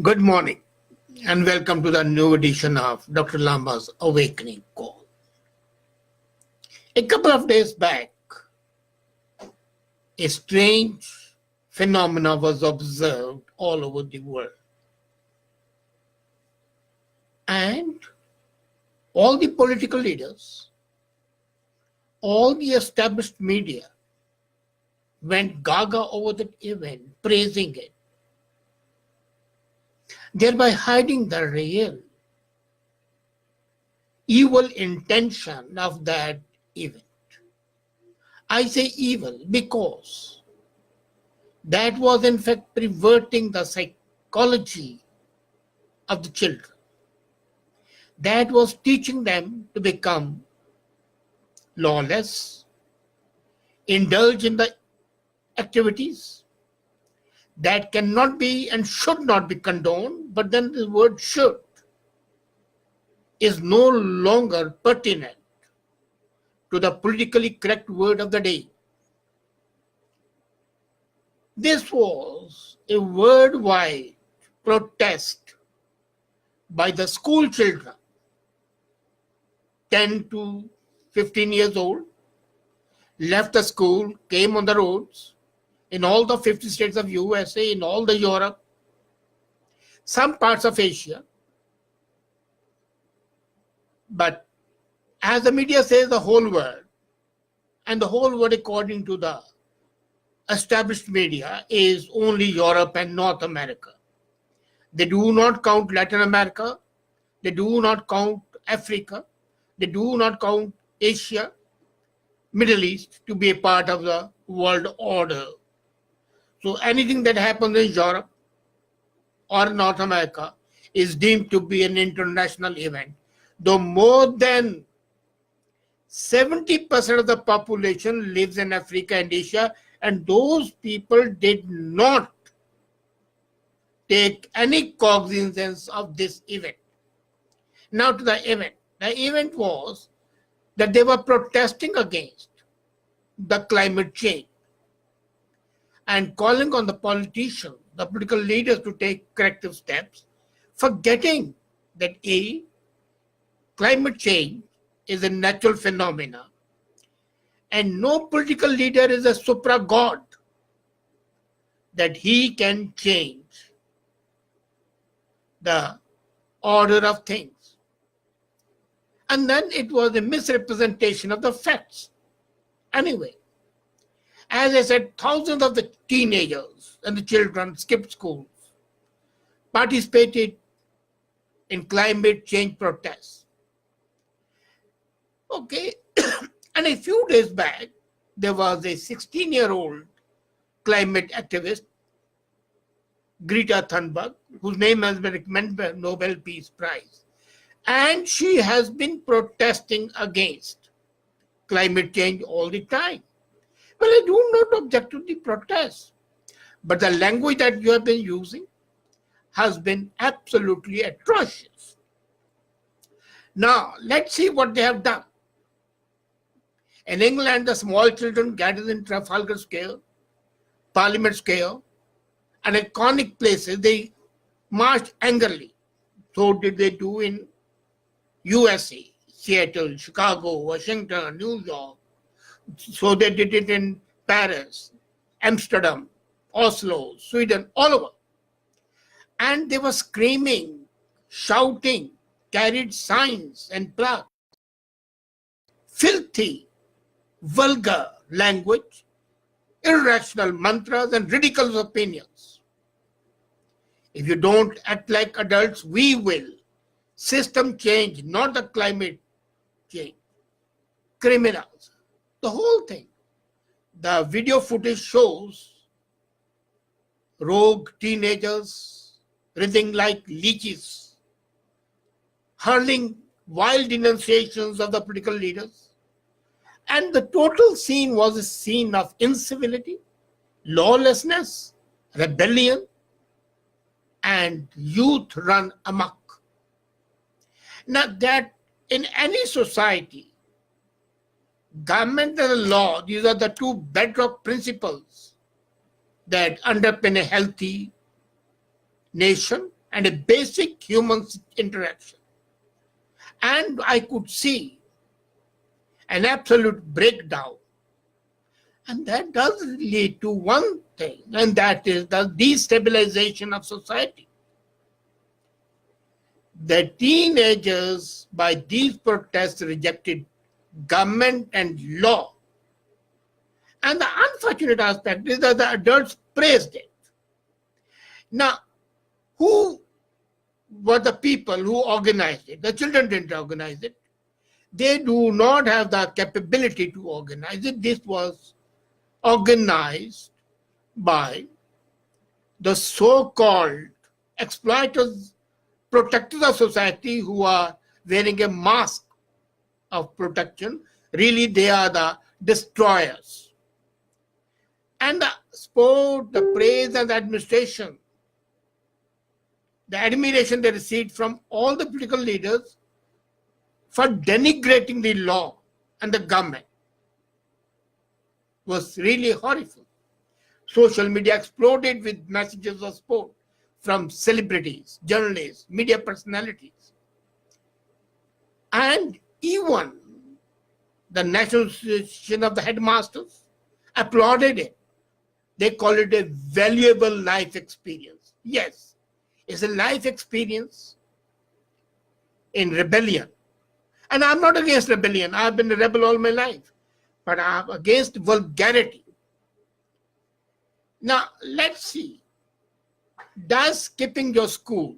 Good morning and welcome to the new edition of Dr. Lamba's Awakening Call. A couple of days back, a strange phenomena was observed all over the world. And all the political leaders, all the established media went gaga over that event, praising it, thereby hiding the real evil intention of that event. I say evil because that was in fact perverting the psychology of the children. That was teaching them to become lawless, indulge in the activities that cannot be and should not be condoned, but then the word should is no longer pertinent to the politically correct word of the day. This was a worldwide protest by the school children, 10 to 15 years old, left the school, came on the roads in all the 50 states of USA, in all the Europe, some parts of Asia. But as the media says, the whole world, and the whole world according to the established media is only Europe and North America. They do not count Latin America, they do not count Africa, they do not count Asia, Middle East to be a part of the world order. So anything that happens in Europe or North America is deemed to be an international event, though more than 70% of the population lives in Africa and Asia, and those people did not take any cognizance of this event. Now to the event. The event was that they were protesting against the climate change and calling on the politicians, the political leaders to take corrective steps, forgetting that climate change is a natural phenomena and no political leader is a supra god that he can change the order of things. And then it was a misrepresentation of the facts. Anyway, as I said, thousands of the teenagers and the children skipped schools, participated in climate change protests. Okay, and a few days back, there was a 16-year-old climate activist, Greta Thunberg, whose name has been recommended by Nobel Peace Prize. And she has been protesting against climate change all the time. Well, I do not object to the protest, but the language that you have been using has been absolutely atrocious. Now, let's see what they have done. In England, the small children gathered in Trafalgar Square, Parliament Square, and iconic places. They marched angrily. So did they do in USA, Seattle, Chicago, Washington, New York. So they did it in Paris, Amsterdam, Oslo, Sweden, all over. And they were screaming, shouting, carried signs and plaques. Filthy, vulgar language, irrational mantras, and ridiculous opinions. If you don't act like adults, we will. System change, not the climate change. Criminals. The whole thing. The video footage shows rogue teenagers writhing like leeches, hurling wild denunciations of the political leaders. And the total scene was a scene of incivility, lawlessness, rebellion, and youth run amok. Now that in any society, government and the law, these are the two bedrock principles that underpin a healthy nation and a basic human interaction. And I could see an absolute breakdown. And that does lead to one thing, and that is the destabilization of society. The teenagers, by these protests, rejected government and law. And the unfortunate aspect is that the adults praised it. Now, who were the people who organized it? The children didn't organize it. They do not have the capability to organize it. This was organized by the so-called exploiters, protectors of society who are wearing a mask of protection. Really, they are the destroyers. And the support, the praise, and the administration, the admiration they received from all the political leaders for denigrating the law and the government was really horrible. Social media exploded with messages of support from celebrities, journalists, media personalities. And even the National Association of the Headmasters applauded it. They call it a valuable life experience. Yes, it's a life experience in rebellion. And I'm not against rebellion. I've been a rebel all my life. But I'm against vulgarity. Now, let's see. Does skipping your school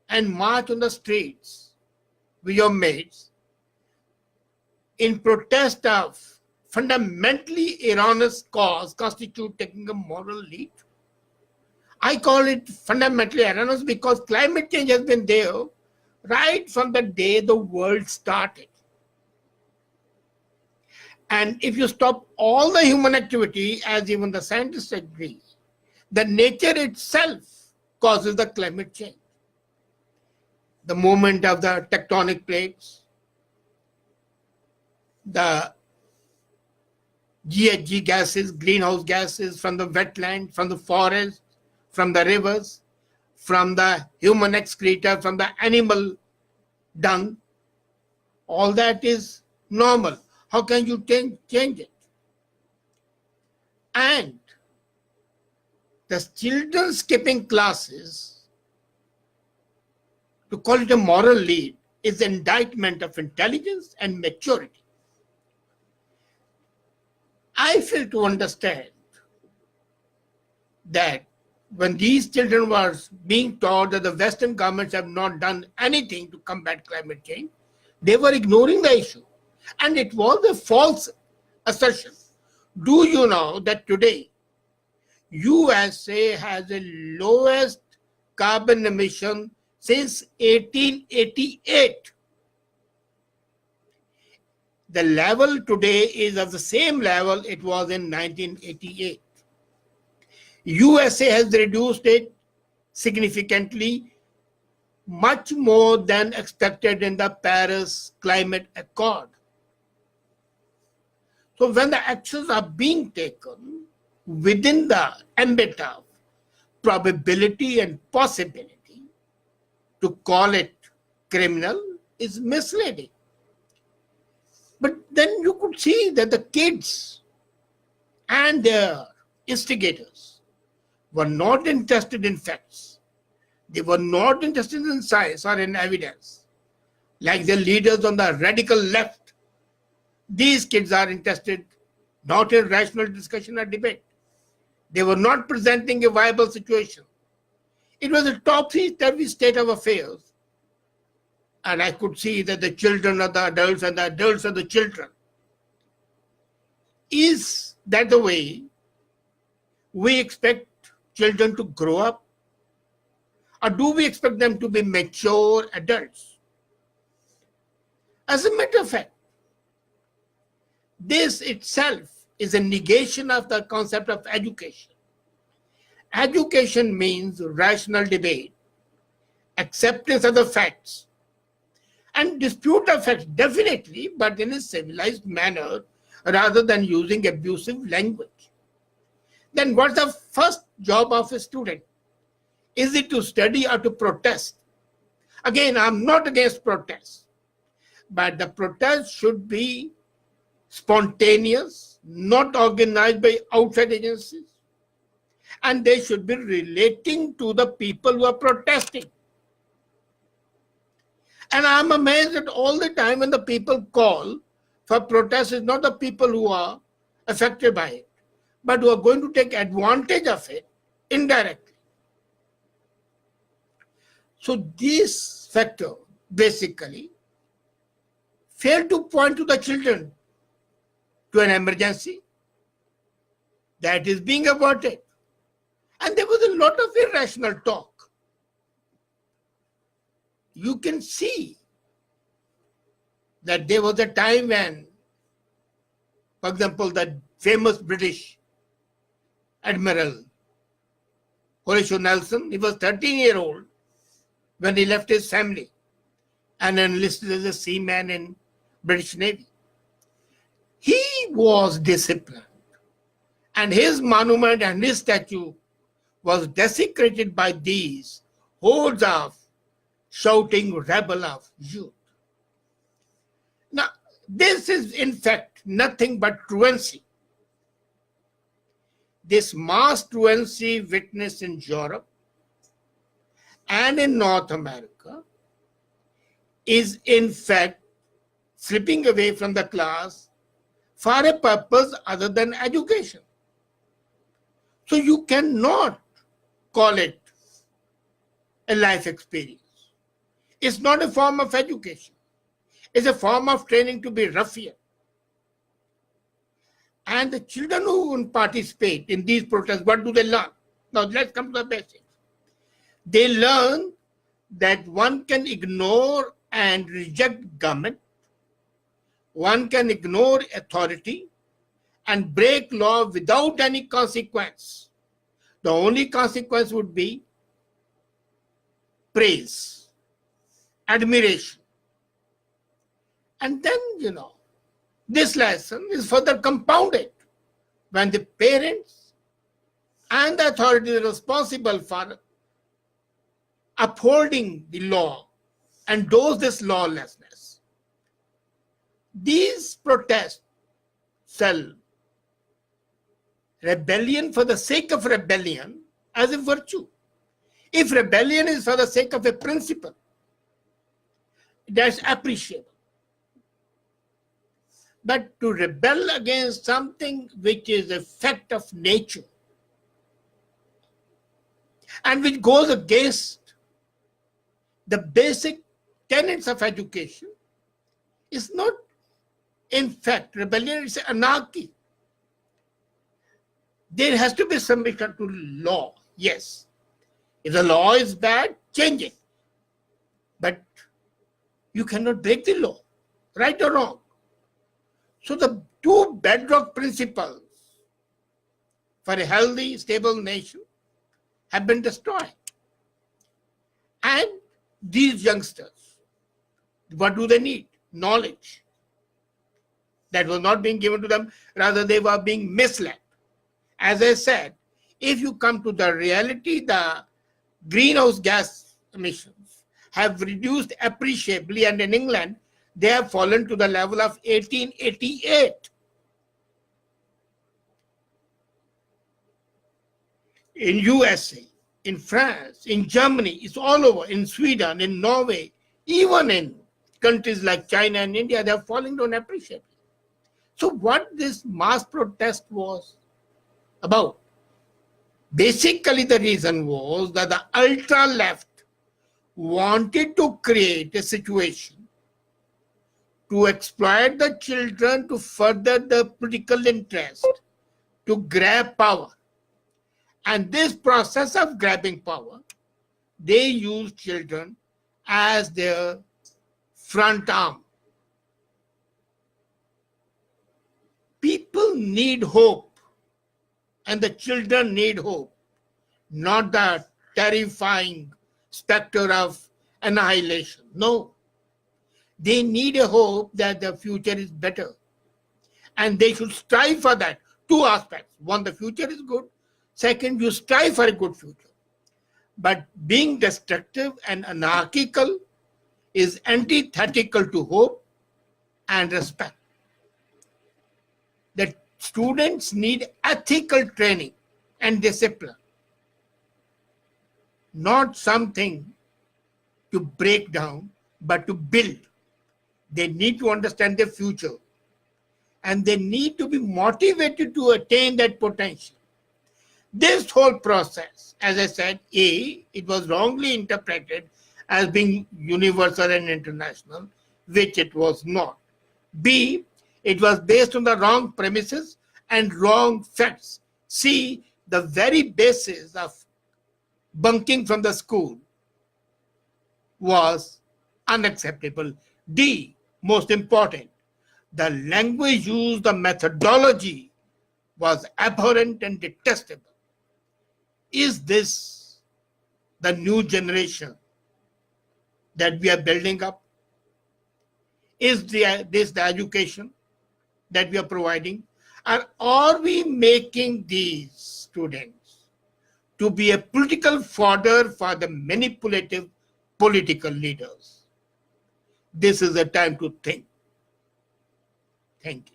and march on the streets with your mates in protest of fundamentally erroneous cause constitute taking a moral lead? I call it fundamentally erroneous because climate change has been there right from the day the world started. And if you stop all the human activity, as even the scientists agree, the nature itself causes the climate change. The movement of the tectonic plates, the GHG gases, greenhouse gases from the wetland, from the forest, from the rivers, from the human excreta, from the animal dung, all that is normal. How can you change it? And the children skipping classes, to call it a moral lead, is an indictment of intelligence and maturity. I fail to understand that when these children were being taught that the Western governments have not done anything to combat climate change, they were ignoring the issue. And it was a false assertion. Do you know that today USA has the lowest carbon emission since 1888? The level today is of the same level it was in 1988. USA has reduced it significantly, much more than expected in the Paris Climate Accord. So when the actions are being taken within the ambit of probability and possibility, to call it criminal is misleading. But then you could see that the kids and their instigators were not interested in facts. They were not interested in science or in evidence. Like the leaders on the radical left, these kids are interested not in rational discussion or debate. They were not presenting a viable situation. It was a topsy-turvy state of affairs. And I could see that the children are the adults and the adults are the children. Is that the way we expect children to grow up? Or do we expect them to be mature adults? As a matter of fact, this itself is a negation of the concept of education. Education means rational debate, acceptance of the facts, and dispute of facts, definitely, but in a civilized manner rather than using abusive language. Then what's the first job of a student? Is it to study or to protest? Again, I'm not against protest, but the protest should be spontaneous, not organized by outside agencies, and they should be relating to the people who are protesting. And I'm amazed that all the time when the people call for protest, it's not the people who are affected by it, but who are going to take advantage of it indirectly. So this factor basically failed to point to the children to an emergency that is being averted. And there was a lot of irrational talk. You can see that there was a time when, for example, the famous British Admiral Horatio Nelson, he was 13-year-old when he left his family and enlisted as a seaman in British Navy. He was disciplined, and his monument and his statue was desecrated by these hordes of shouting rebel of youth. Now, this is in fact nothing but truancy. This mass truancy witnessed in Europe and in North America is in fact slipping away from the class for a purpose other than education. So you cannot call it a life experience. It's not a form of education. It's a form of training to be ruffian. And the children who participate in these protests, what do they learn? Now let's come to the basics. They learn that one can ignore and reject government, one can ignore authority and break law without any consequence. The only consequence would be praise, admiration. And then, this lesson is further compounded when the parents and the authorities responsible for upholding the law endorse this lawlessness. These protests sell rebellion for the sake of rebellion as a virtue. If rebellion is for the sake of a principle, that's appreciable. But to rebel against something which is a fact of nature and which goes against the basic tenets of education is not, in fact, rebellion is anarchy. There has to be submission to law, yes. If the law is bad, change it. But you cannot break the law, right or wrong. So the two bedrock principles for a healthy, stable nation have been destroyed. And these youngsters, what do they need? Knowledge. That was not being given to them, rather they were being misled. As I said, if you come to the reality, the greenhouse gas emissions have reduced appreciably, and in England, they have fallen to the level of 1888. In USA, in France, in Germany, it's all over, in Sweden, in Norway, even in countries like China and India, they are falling down appreciably. So what this mass protest was about? Basically, the reason was that the ultra left wanted to create a situation to exploit the children to further the political interest, to grab power. And this process of grabbing power, they use children as their front arm. People need hope, and the children need hope, not the terrifying specter of annihilation. No. They need a hope that the future is better. And they should strive for that. Two aspects. One, the future is good. Second, you strive for a good future. But being destructive and anarchical is antithetical to hope and respect. That students need ethical training and discipline, not something to break down, but to build. They need to understand their future and they need to be motivated to attain that potential. This whole process, as I said, A, it was wrongly interpreted as being universal and international, which it was not. B, it was based on the wrong premises and wrong facts. C, the very basis of bunking from the school was unacceptable. D, most important, the language used, the methodology was abhorrent and detestable. Is this the new generation that we are building up? Is this the education that we are providing? Or are we making these students to be a political fodder for the manipulative political leaders? This is a time to think. Thank you.